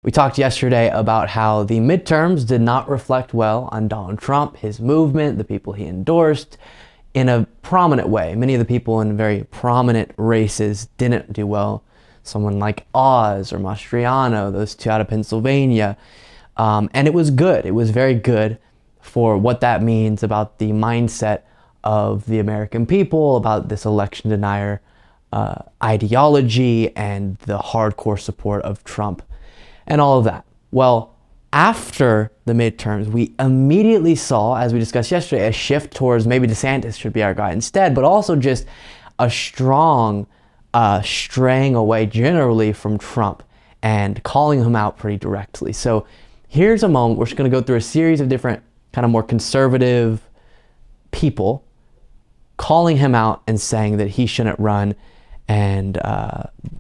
We talked yesterday about how the midterms did not reflect well on Donald Trump, his movement, the people he endorsed in a prominent way. Many of the people in very prominent races didn't do well. Someone like Oz or Mastriano, those two out of Pennsylvania. And it was good. It was very good for what that means about the mindset of the American people, about this election denier ideology and the hardcore support of Trump and all of that. Well, after the midterms, we immediately saw, as we discussed yesterday, a shift towards maybe DeSantis should be our guy instead, but also just a strong straying away generally from Trump and calling him out pretty directly. So here's a moment. We're just going to go through a series of different kind of more conservative people calling him out and saying that he shouldn't run and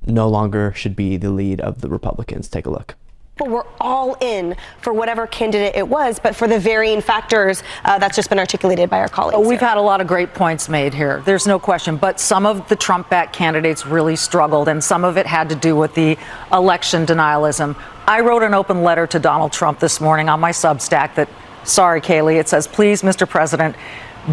no longer should be the lead of the Republicans. Take a look. We're all in for whatever candidate it was, but for the varying factors that's just been articulated by our colleagues. We've had a lot of great points made here. There's no question. But some of the Trump-backed candidates really struggled, and some of it had to do with the election denialism. I wrote an open letter to Donald Trump this morning on my Substack that, sorry, Kaylee, it says, please, Mr. President,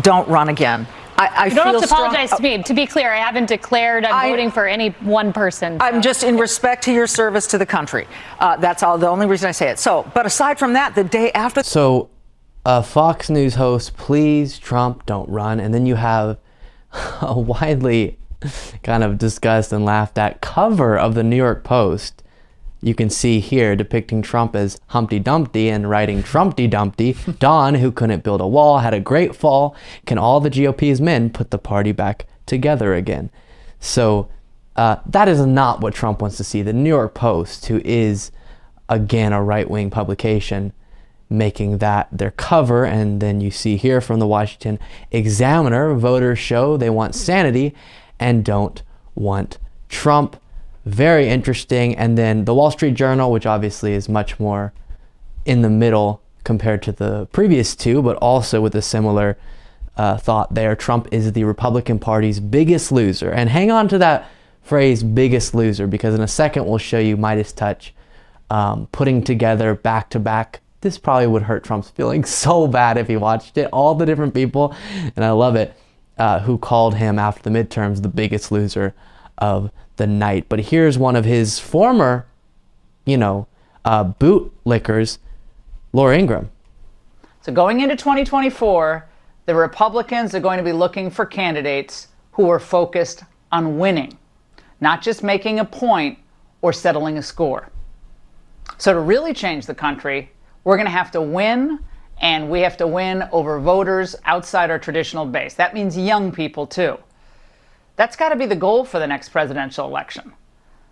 don't run again. You don't have to apologize to me. To be clear, I haven't declared I'm voting for any one person. I'm just in respect to your service to the country. That's all. The only reason I say it. So, but aside from that, the day after. So, Fox News host, please, Trump, don't run. And then you have a widely kind of discussed and laughed at cover of the New York Post. You can see here depicting Trump as Humpty Dumpty and writing Trumpty Dumpty. Don, who couldn't build a wall, had a great fall. Can all the GOP's men put the party back together again? So that is not what Trump wants to see. The New York Post, who is, again, a right-wing publication, making that their cover. And then you see here from the Washington Examiner, voters show they want sanity and don't want Trump. Very interesting. And then the Wall Street Journal, which obviously is much more in the middle compared to the previous two, but also with a similar thought there. Trump is the Republican Party's biggest loser. And hang on to that phrase, biggest loser, because in a second we'll show you Midas touch putting together back to back. This probably would hurt Trump's feelings so bad if he watched it. All the different people, and I love it, who called him after the midterms the biggest loser of the night. But here's one of his former, bootlickers, Laura Ingraham. So going into 2024, the Republicans are going to be looking for candidates who are focused on winning, not just making a point or settling a score. So to really change the country, we're going to have to win, and we have to win over voters outside our traditional base. That means young people too. That's got to be the goal for the next presidential election.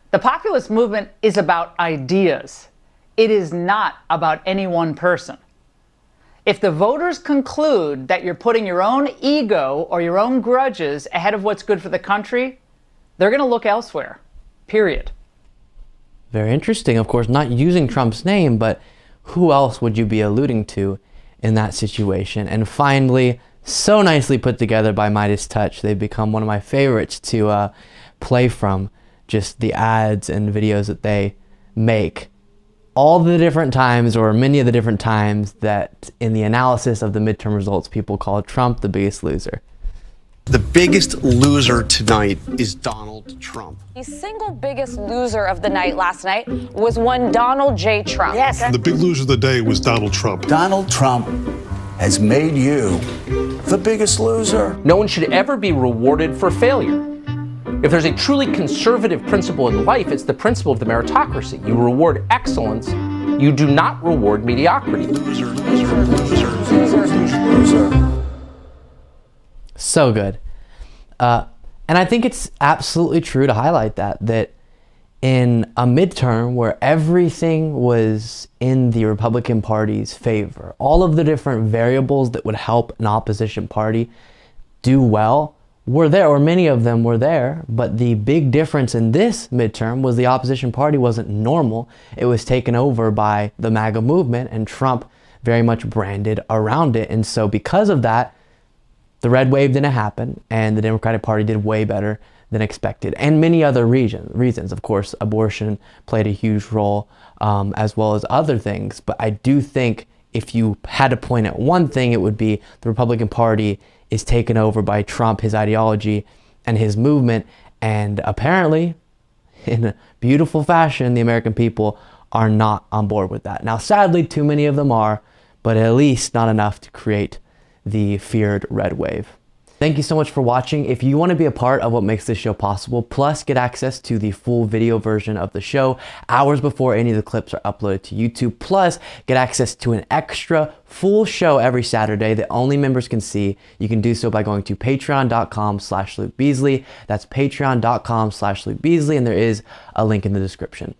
The populist movement is about ideas. It is not about any one person. If the voters conclude that you're putting your own ego or your own grudges ahead of what's good for the country, they're going to look elsewhere, period. Very interesting. Of course, not using Trump's name, but who else would you be alluding to in that situation? And finally, so nicely put together by Midas Touch. They've become one of my favorites to play from, just the ads and videos that they make. All the different times, or many of the different times, that in the analysis of the midterm results, people call Trump the biggest loser. The biggest loser tonight is Donald Trump. The single biggest loser of the night last night was one Donald J. Trump. Yes. The big loser of the day was Donald Trump. Donald Trump has made you the biggest loser. No one should ever be rewarded for failure. If there's a truly conservative principle in life, it's the principle of the meritocracy. You reward excellence. You do not reward mediocrity. Loser, loser, loser, loser, loser, loser. So good. And I think it's absolutely true to highlight that in a midterm where everything was in the Republican Party's favor, all of the different variables that would help an opposition party do well were there, or many of them were there. But the big difference in this midterm was the opposition party wasn't normal. It was taken over by the MAGA movement, and Trump very much branded around it. And so because of that, the red wave didn't happen, and the Democratic Party did way better than expected, and many other reasons. Of course, abortion played a huge role, as well as other things. But I do think if you had to point at one thing, it would be the Republican Party is taken over by Trump, his ideology, and his movement. And apparently, in a beautiful fashion, the American people are not on board with that. Now, sadly, too many of them are, but at least not enough to create the feared red wave. Thank you so much for watching. If you want to be a part of what makes this show possible, plus get access to the full video version of the show hours before any of the clips are uploaded to YouTube, plus get access to an extra full show every Saturday that only members can see, you can do so by going to patreon.com/Luke Beasley. That's patreon.com/Luke Beasley, and there is a link in the description.